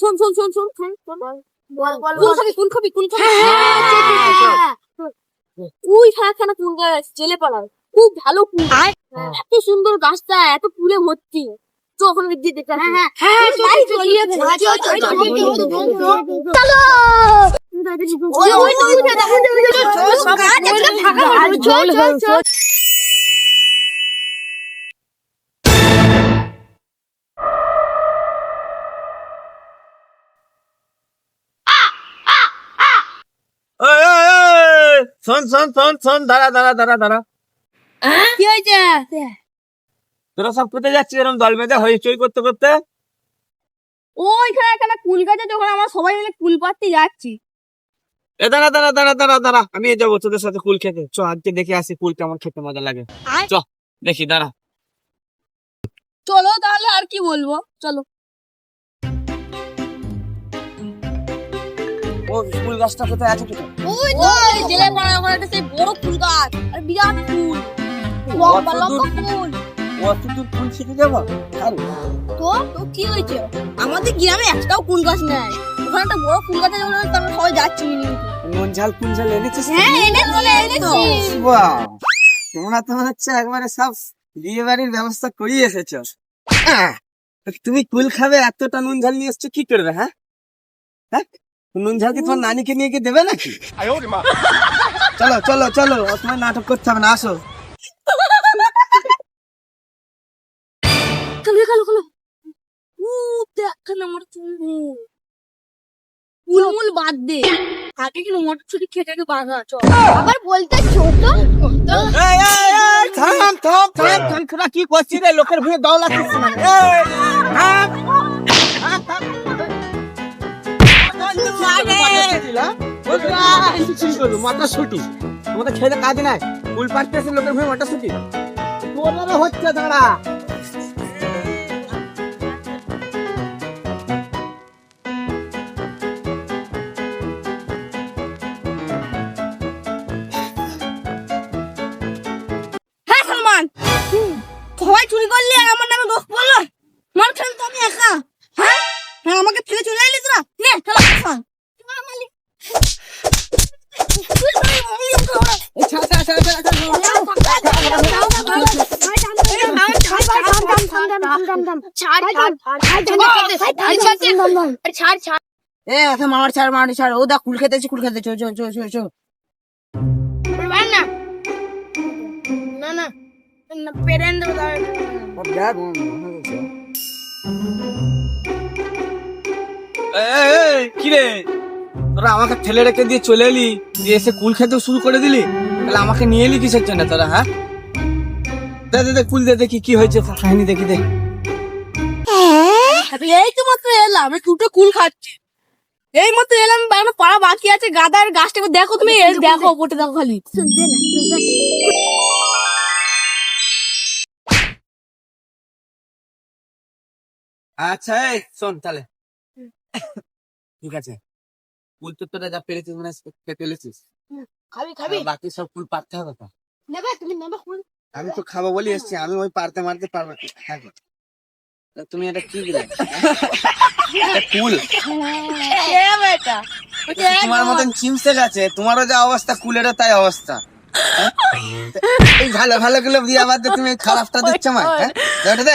শোন শোন শোন শোন শোন কোন খাবি ওই খানা কুল গাছ জেলে পাড়ার খুব ভালো কুল, এত সুন্দর গাছটা, এত ফুলে ভর্তি। তো ওখানে গিয়ে দেখতে চলো। শোন শোন শোন শোন, দাঁড়া দাঁড়া দাঁড়া দাঁড়া। কি হয়েছে? তোরা সব কোথায় যাচ্ছিস এরকম দল বেঁধে হইচই করতে করতে? ওইখানে একটা কুল গাছে, যখন আমরা সবাই মিলে কুল পাড়তে যাচ্ছি। এ দাঁড়া দাঁড়া দাঁড়া দাঁড়া দাঁড়া, আমি যাবো তোদের সাথে কুল খেতে। চ আজকে দেখে আসি কুল কেমন খেতে মজা লাগে। চ দেখি, দাঁড়া। চলো তাহলে, আর কি বলবো, চলো। ও কুল গাছটা কোথায় আছে? ওই তো জেলে পাড়ার ওখানে একটা সেই বড় ফুল গাছ, আর বিরাট ফুল, লম্বা লম্বা ফুল। ও তুই কুল খেতে যাবো? তো তো কি হয়েছে? আমাদের গ্রামে একটাও কুল গাছ নেই, ওখানে একটা বড় ফুল গাছ আছে, ওখানে আমরা সবাই যাচ্ছি মিলে। নুন ঝাল কুল ঝাল এনেছিস? হ্যাঁ এনেছি। বাহ, তোমরা তো মনে হচ্ছে একবারে সব বিয়ে বাড়ির ব্যবস্থা করিয়ে এসেছো। তুমি কুল খাবে, এতটা নুন ঝাল নিয়ে এসছো, কি করবে? হ্যাঁ হ্যাঁ, নুন ঝাল কি তোমার নানিকে নিয়ে গিয়ে দেবে নাকি? চলো চলো চলো, তোমার নাটক করতে হবে না, আসো। ফুলমুল বাদ দে, আগে কিন্তু মটরশুটি খেতে বাঁধা। আবার বলতে ছোট এই, এই, এই, থাম থাম থাম থাম, তোরা কি করছিস রে? লোকের ভুঁয়ে দাও লাগছিস না? এই, থাম, থাম, থাম। মটরশুটি তোমাদের খেতে কাজ নাই, ফুল পাড়তেছে লোকের ভুঁয়ে মটরশুটি। তোরা হচ্ছে দাঁড়া। হ্যাঁ সালমান, সবাই চুরি করলে আর আমার নামে দোষ বললো, মার খেলে তো আমি একা। হ্যাঁ হ্যাঁ, আমাকে ফেলে চলে এলি তোরা। নে খেলা খান। মামার ছাড় মামার ছাড়, ও দা কুল খেতেছি কুল খেতে, চো চো চো চো চো। না না পেরেন দেবো। কি রে, তোরা আমাকে ঠেলে রেখে দিয়ে চলে এলি, দিয়ে এসে কুল খেতে শুরু করে দিলি? তাহলে আমাকে নিয়ে এলি কিসের জন্য তোরা? হ্যাঁ, দে দে দে কুল দে, দেখি কি হয়েছে কাহিনী, দেখি দে। এই তো মাত্র এলাম, দুটো কুল খাচ্ছি। এই মাত্র এলাম, পাড়া বাকি আছে, গাদার গাছটা দেখো তুমি, দেখো ওপরটা দেখো খালি। আচ্ছা এই শোন তাহলে, ঠিক আছে, কুল তো তোরা যা পেরেছিস মানে পেরেছিস, খাবি বাকি সব কুল পারতে হবে তো। নেবে তুমি, নেবে কুল। আমি তো খাবো বলি এসছি, আমি ওই পারতে মারতে পারবো না। হ্যাঁ গো। তা তুমি এটা কি দিলে? এটা কুল? তোমার মতন চিমসে গেছে, তোমারও যা অবস্থা কুলেরও তাই অবস্থা। হ্যাঁ? এই ভালো ভালো গুলো দিয়ে আবার তুমি খারাপটা দিচ্ছ আমার। হ্যাঁ, দে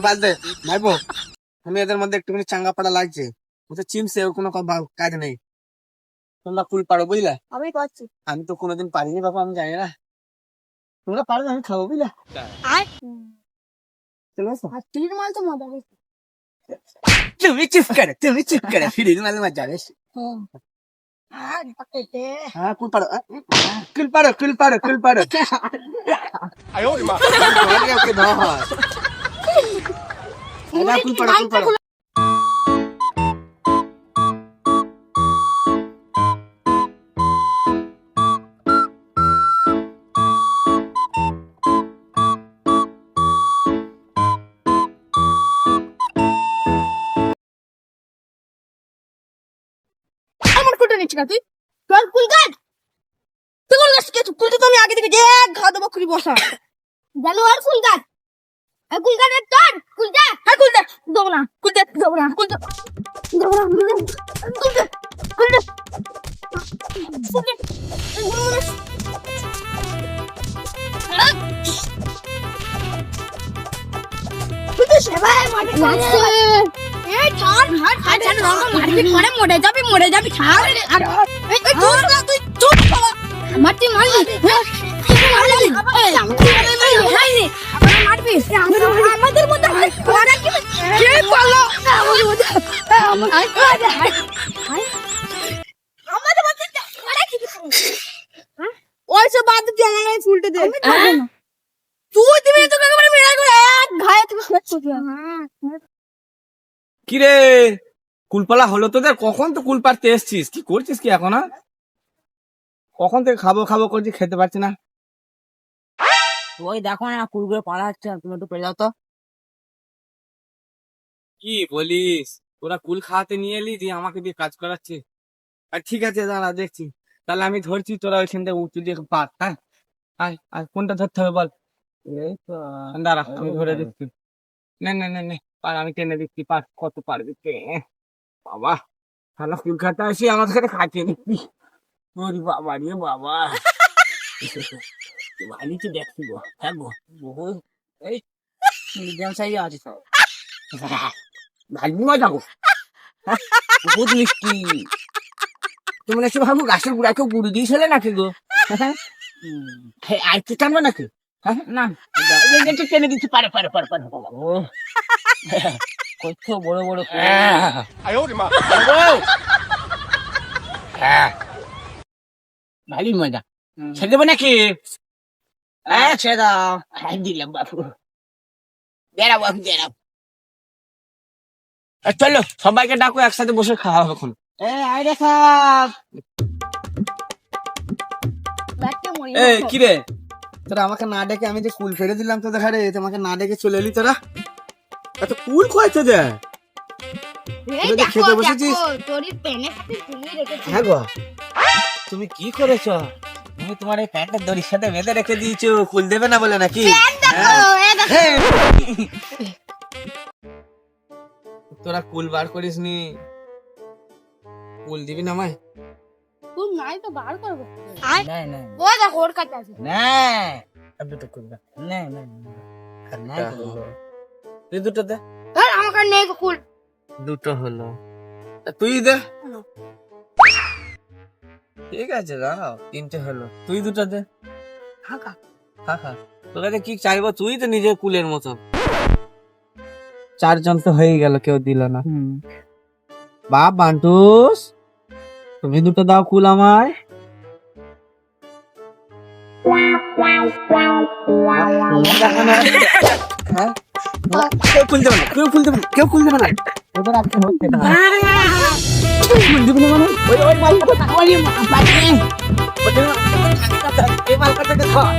বাদ দে ভাইবো, আমি এদের মধ্যে একটুখানি চাঙ্গা পাড়া লাগছে, ওটা চিমসে, ওর কোনো কাজ নেই। তোমরা কুল পারো বুঝলে? আমি পাচ্ছি। আমি তো কোনোদিন পারিনি বাবা, আমি জানি না। তোমরা পারো, আমি খাবো বুঝলে? চলে আসো। হাতির মাল তো মজা বেশি। তুমি চুপ করে ফিরির মাল মজা বেশি। হ্যাঁ কুল পারো, কুল পারো কুল পারো কুল পারো। ওকে দাও, হয় কুল পারো কুল পারো। আমার কুলটা নিচ্ছি না তুই, তোর কুল গাছ, তুই কুল গাছ কে? কুলটা তো আমি আগে থেকে যে ঘা দেবো খুলি বসা। জানো আর কুল গাছ কুল কাটে তোর কুল দে হ্যাঁ কুল দে দেবো না কুল দে দেবো না কুল দে দেবো না কুল দে কুল দে কুল দে কুল দে সেবাই মাঠে এই ছাড় ছাড় ছাড় মারপিট করে মরে যাবি ছাড় এই তুই তুই চুপ মারতি মারলি আমাদের মধ্যে কে পালো আমাদের মধ্যে ওইসব বাদ দিয়ে আমাকে ফুলতে দে তুই দিবি তোকে একেবারে মেরে করে এক ঘায়ে তুমি শেষ করবি কিরে কুলপালা হলো তোদের? কখন তো কুল পাড়তে এসছিস? কি করছিস কি এখন? কখন থেকে খাবো খাবো করছি, খেতে পারছি না। ওই দেখো না কুলগুলো পালা হচ্ছে, তুমি একটু পেরে যাও তো। কি বলিস? তোরা কুল খাওয়াতে নিয়ে এলি দিয়ে আমাকে দিয়ে কাজ করাচ্ছে। আর ঠিক আছে দাঁড়া দেখছি, তাহলে আমি ধরছি, তোরা ওইখান থেকে উঁচু দিয়ে পার। হ্যাঁ আর কোনটা ধরতে হবে বল? এই তো দাঁড়া আমি ধরে দিচ্ছি। না না না না পার, আমি টেনে দিচ্ছি, পার কত পারবি কে? বাবা ভালো কুল খাতে আসি আমার সাথে খাটিয়ে নিচ্ছি। ওরে বাবা রে বাবা, ভালোই দেখছি গো। হ্যাঁ গো বহু এই মিডিয়াম সাইজে আছে সব। ভালো মজা গো, বহুত মিষ্টি। তোমরা এসে ভাবো গাছের গুড়া কেউ গুড়ি দিয়েছিলে নাকি গো? আর কি টানবে নাকি? না টেনে দিচ্ছি, পারে পারে পারে পারে। ও কত বড় বড় কুল। ভালোই মজা, ছেড়ে দেবো নাকি? ছেড়ে দাও। দিলাম বাবু, বেড়াবো এখন বেড়াবো। চলো সবাইকে ডাকো, একসাথে বসে খাওয়া হবে এখন। আইরে সব এই কি রে, তোরা আমাকে না ডেকে, আমি যে কুল ফেলে দিলাম তোদের ঘরে, তোমাকে না ডেকে চলে এলি তোরা? এত কুল খোয়াইছে যে খেতে বসেছিস? হ্যাঁ গো, তুমি কি করেছো? তুমি তোমার এই প্যান্টের দড়ির সাথে বেঁধে রেখে দিয়েছো, কুল দেবে না বলে নাকি? তোরা কুল বার করিস নি, কুল দিবি না আমায়? তুই নাই তো বার করবো না না ও দেখো ওর কাছে আছে না দুটো কুল দে, না না না তুই দুটো দে। আমার কাছে নেই কুল দুটো হলো, তুই দে। ঠিক আছে দাঁড়াও, তিনটে হলো, তুই দুটো দে। ফাঁকা খা তোর কাছে কি চাইবো, তুই তো নিজের কুলের মতো। চারজন তো হয়ে গেল, কেউ দিল না। বাপ বান্টুস, তুমি দুটো দাও কুল আমায়। হ্যাঁ কেউ কুল দেবে না, কেউ কুল দেবে না, কেউ কুল দেবে না। ওদের আজকে হচ্ছে না, কুল দেবে না মানে ওই মালটা ওই মালটা এই মালটাকে ধর।